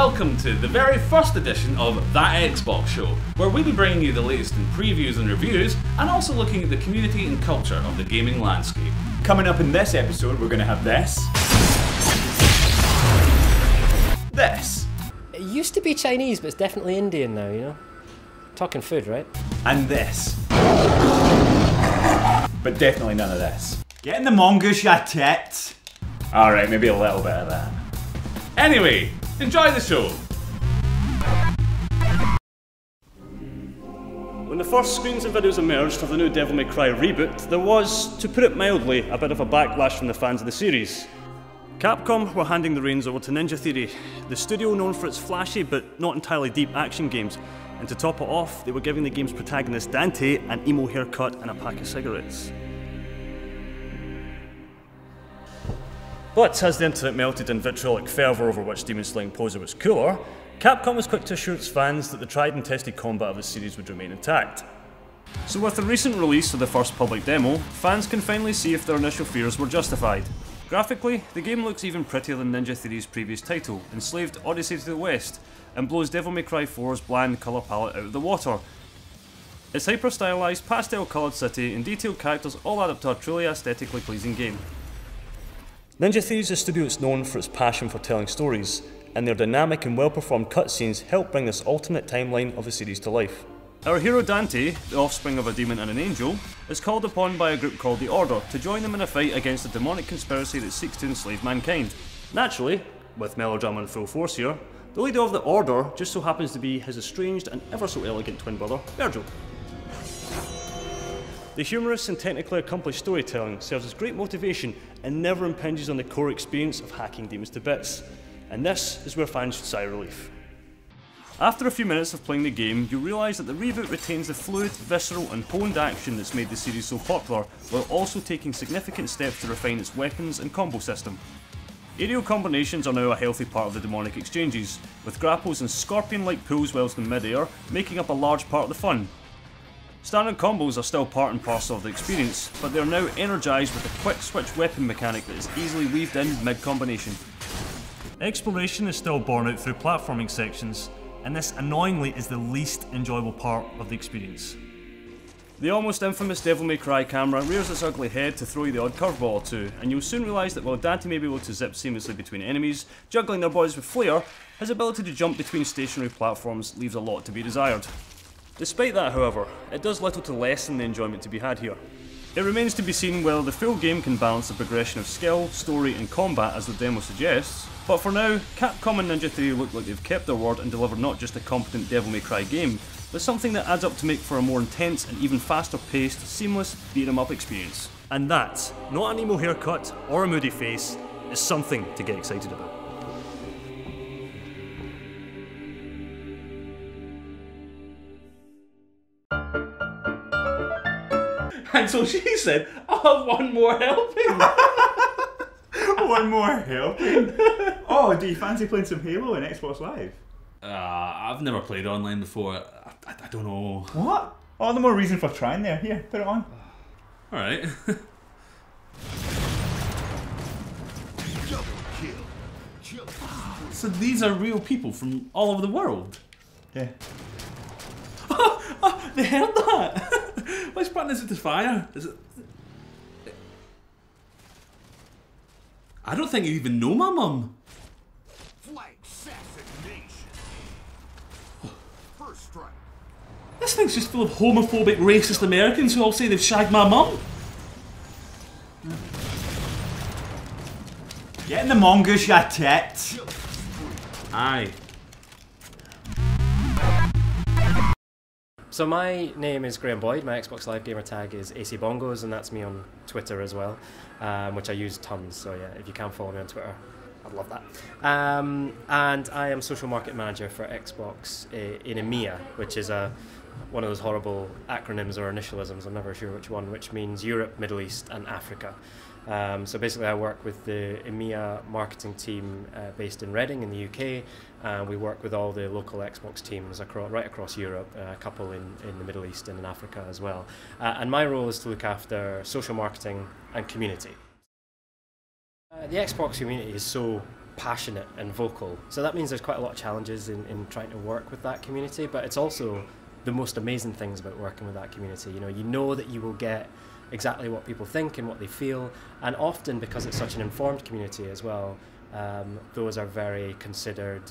Welcome to the very first edition of That Xbox Show, where we'll be bringing you the latest in previews and reviews, and also looking at the community and culture of the gaming landscape. Coming up in this episode, we're going to have this. This. It used to be Chinese, but it's definitely Indian now, you know? Talking food, right? And this. But definitely none of this. Get in the mongoose, ya tit! Alright, maybe a little bit of that. Anyway, enjoy the show! When the first screens and videos emerged of the new Devil May Cry reboot, there was, to put it mildly, a bit of a backlash from the fans of the series. Capcom were handing the reins over to Ninja Theory, the studio known for its flashy but not entirely deep action games, and to top it off, they were giving the game's protagonist Dante an emo haircut and a pack of cigarettes. But as the internet melted in vitriolic fervour over which demon slaying poser was cooler, Capcom was quick to assure its fans that the tried and tested combat of the series would remain intact. So with the recent release of the first public demo, fans can finally see if their initial fears were justified. Graphically, the game looks even prettier than Ninja Theory's previous title, Enslaved Odyssey to the West, and blows Devil May Cry 4's bland colour palette out of the water. Its hyper-stylised, pastel-coloured city and detailed characters all add up to a truly aesthetically pleasing game. Ninja Theory is a studio that's known for its passion for telling stories, and their dynamic and well-performed cutscenes help bring this alternate timeline of the series to life. Our hero Dante, the offspring of a demon and an angel, is called upon by a group called the Order to join them in a fight against a demonic conspiracy that seeks to enslave mankind. Naturally, with melodrama in full force here, the leader of the Order just so happens to be his estranged and ever so elegant twin brother, Virgil. The humorous and technically accomplished storytelling serves as great motivation and never impinges on the core experience of hacking demons to bits. And this is where fans should sigh relief. After a few minutes of playing the game, you'll realise that the reboot retains the fluid, visceral and honed action that's made the series so popular, while also taking significant steps to refine its weapons and combo system. Aerial combinations are now a healthy part of the demonic exchanges, with grapples and scorpion-like pulls whilst in mid-air making up a large part of the fun. Standard combos are still part and parcel of the experience, but they are now energised with a quick switch weapon mechanic that is easily weaved in mid-combination. Exploration is still borne out through platforming sections, and this annoyingly is the least enjoyable part of the experience. The almost infamous Devil May Cry camera rears its ugly head to throw you the odd curveball or two, and you'll soon realise that while Dante may be able to zip seamlessly between enemies, juggling their bodies with flair, his ability to jump between stationary platforms leaves a lot to be desired. Despite that, however, it does little to lessen the enjoyment to be had here. It remains to be seen whether the full game can balance the progression of skill, story and combat as the demo suggests, but for now, Capcom and Ninja Theory look like they've kept their word and delivered not just a competent Devil May Cry game, but something that adds up to make for a more intense and even faster paced, seamless beat-em-up experience. And that, not an emo haircut or a moody face, is something to get excited about. And so she said, I'll have one more helping. One more helping? Oh, do you fancy playing some Halo on Xbox Live? I've never played online before. I don't know. What? All the more reason for trying there. Here, put it on. Alright. So these are real people from all over the world? Yeah. Oh, they heard that! Which button is it to fire? Is it... I don't think you even know my mum. Flank assassination. First strike. This thing's just full of homophobic, racist Americans who all say they've shagged my mum. Get in the mongoose, ya tit! Aye. So my name is Graeme Boyd, my Xbox Live gamer tag is AceyBongos, and that's me on Twitter as well, which I use tons, so yeah, if you can follow me on Twitter, I'd love that. And I am social market manager for Xbox in EMEA, which is one of those horrible acronyms or initialisms, I'm never sure which one, which means Europe, Middle East and Africa. So basically I work with the EMEA marketing team based in Reading in the UK, and we work with all the local Xbox teams right across Europe, a couple in the Middle East and in Africa as well. And my role is to look after social marketing and community. The Xbox community is so passionate and vocal. So that means there's quite a lot of challenges in trying to work with that community, but it's also the most amazing things about working with that community. You know that you will get exactly what people think and what they feel, and often because it's such an informed community as well, those are very considered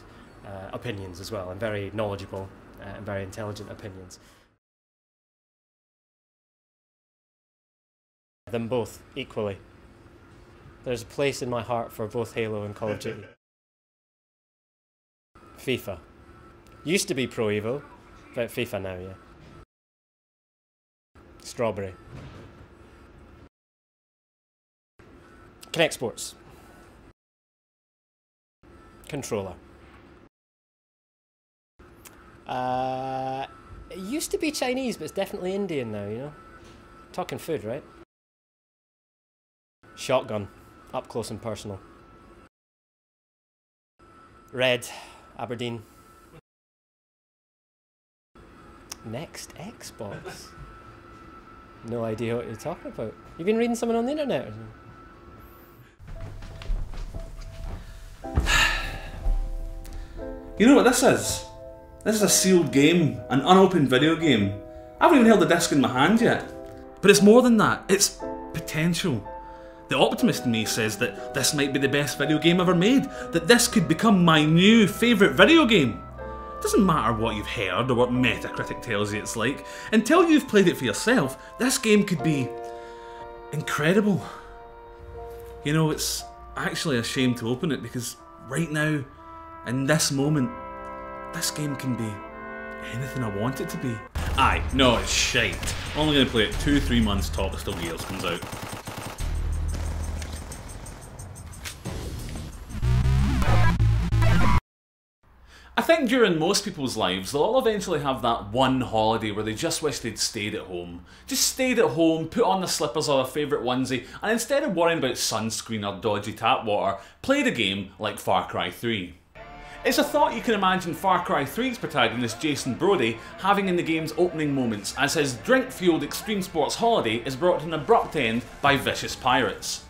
opinions as well, and very knowledgeable and very intelligent opinions. Them both equally. There's a place in my heart for both Halo and Call of Duty. FIFA. Used to be Pro Evo, but FIFA now, yeah. Strawberry. KINECT Sports. Controller. It used to be Chinese, but it's definitely Indian now, you know? Talking food, right? Shotgun. Up close and personal. Red. Aberdeen. Next Xbox. No idea what you're talking about. You've been reading something on the internet or something? You know what this is? This is a sealed game, an unopened video game. I haven't even held the disc in my hand yet. But it's more than that, it's potential. The optimist in me says that this might be the best video game ever made, that this could become my new favourite video game. It doesn't matter what you've heard or what Metacritic tells you it's like, until you've played it for yourself, this game could be incredible. You know, it's actually a shame to open it because right now, in this moment, this game can be anything I want it to be. Aye, no, it's shite. Only going to play it 2-3 months tops till Gears comes out. I think during most people's lives, they'll all eventually have that one holiday where they just wish they'd stayed at home. Just stayed at home, put on the slippers or a favourite onesie, and instead of worrying about sunscreen or dodgy tap water, played a game like Far Cry 3. It's a thought you can imagine Far Cry 3's protagonist Jason Brody having in the game's opening moments as his drink-fueled extreme sports holiday is brought to an abrupt end by vicious pirates.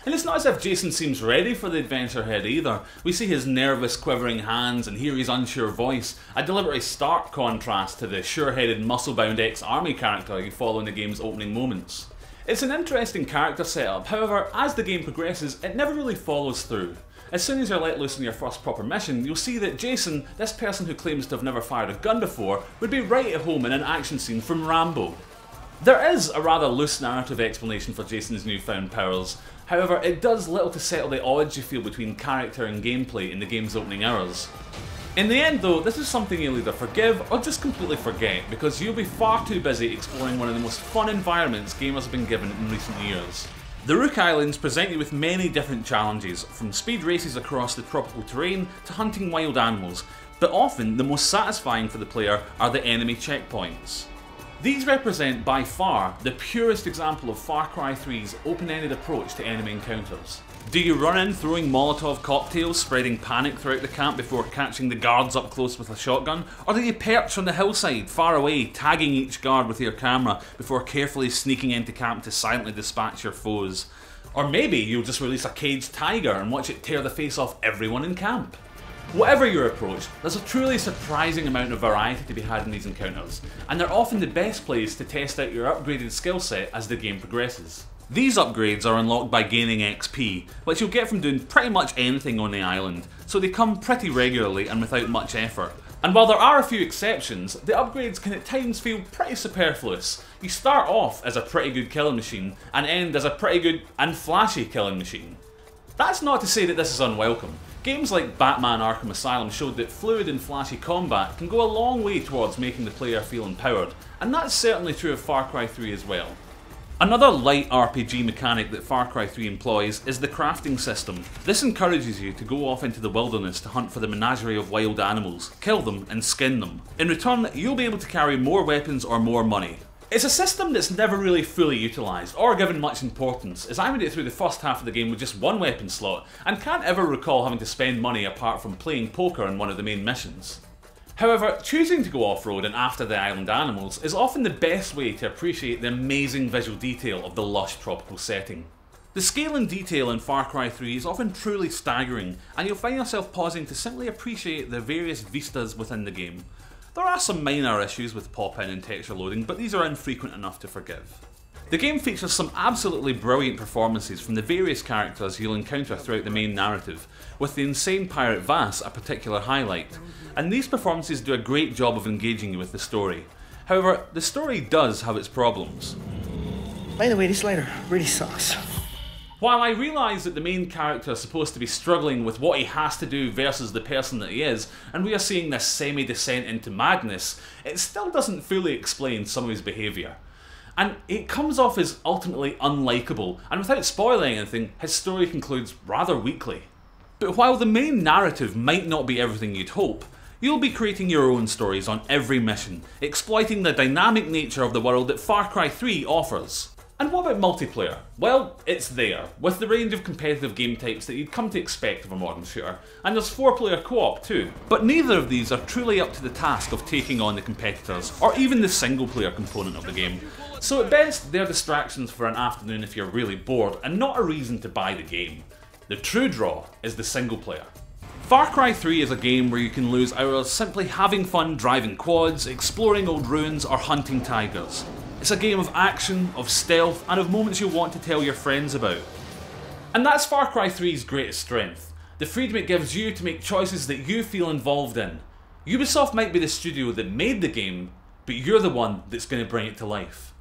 And it's not as if Jason seems ready for the adventure ahead either. We see his nervous, quivering hands and hear his unsure voice, a deliberately stark contrast to the sure-headed, muscle-bound ex-army character you follow in the game's opening moments. It's an interesting character setup, however, as the game progresses, it never really follows through. As soon as you're let loose in your first proper mission, you'll see that Jason, this person who claims to have never fired a gun before, would be right at home in an action scene from Rambo. There is a rather loose narrative explanation for Jason's newfound powers. However, it does little to settle the odds you feel between character and gameplay in the game's opening hours. In the end though, this is something you'll either forgive or just completely forget, because you'll be far too busy exploring one of the most fun environments gamers have been given in recent years. The Rook Islands present you with many different challenges, from speed races across the tropical terrain to hunting wild animals, but often the most satisfying for the player are the enemy checkpoints. These represent by far the purest example of Far Cry 3's open-ended approach to enemy encounters. Do you run in throwing Molotov cocktails, spreading panic throughout the camp before catching the guards up close with a shotgun? Or do you perch on the hillside, far away, tagging each guard with your camera before carefully sneaking into camp to silently dispatch your foes? Or maybe you'll just release a caged tiger and watch it tear the face off everyone in camp. Whatever your approach, there's a truly surprising amount of variety to be had in these encounters, and they're often the best place to test out your upgraded skill set as the game progresses. These upgrades are unlocked by gaining XP, which you'll get from doing pretty much anything on the island, so they come pretty regularly and without much effort. And while there are a few exceptions, the upgrades can at times feel pretty superfluous. You start off as a pretty good killing machine, and end as a pretty good and flashy killing machine. That's not to say that this is unwelcome. Games like Batman Arkham Asylum showed that fluid and flashy combat can go a long way towards making the player feel empowered, and that's certainly true of Far Cry 3 as well. Another light RPG mechanic that Far Cry 3 employs is the crafting system. This encourages you to go off into the wilderness to hunt for the menagerie of wild animals, kill them and skin them. In return, you'll be able to carry more weapons or more money. It's a system that's never really fully utilised, or given much importance, as I made it through the first half of the game with just one weapon slot, and can't ever recall having to spend money apart from playing poker in one of the main missions. However, choosing to go off-road and after the island animals is often the best way to appreciate the amazing visual detail of the lush tropical setting. The scale and detail in Far Cry 3 is often truly staggering, and you'll find yourself pausing to simply appreciate the various vistas within the game. There are some minor issues with pop-in and texture loading, but these are infrequent enough to forgive. The game features some absolutely brilliant performances from the various characters you'll encounter throughout the main narrative, with the insane pirate Vass a particular highlight, and these performances do a great job of engaging you with the story. However, the story does have its problems. By the way, this lighter really sucks. While I realise that the main character is supposed to be struggling with what he has to do versus the person that he is, and we are seeing this semi-descent into madness, it still doesn't fully explain some of his behaviour. And it comes off as ultimately unlikable, and without spoiling anything, his story concludes rather weakly. But while the main narrative might not be everything you'd hope, you'll be creating your own stories on every mission, exploiting the dynamic nature of the world that Far Cry 3 offers. And what about multiplayer? Well, it's there, with the range of competitive game types that you'd come to expect of a modern shooter, and there's 4-player co-op too. But neither of these are truly up to the task of taking on the competitors, or even the single-player component of the game. So at best, they're distractions for an afternoon if you're really bored, and not a reason to buy the game. The true draw is the single-player. Far Cry 3 is a game where you can lose hours simply having fun driving quads, exploring old ruins, or hunting tigers. It's a game of action, of stealth, and of moments you'll want to tell your friends about. And that's Far Cry 3's greatest strength, the freedom it gives you to make choices that you feel involved in. Ubisoft might be the studio that made the game, but you're the one that's going to bring it to life.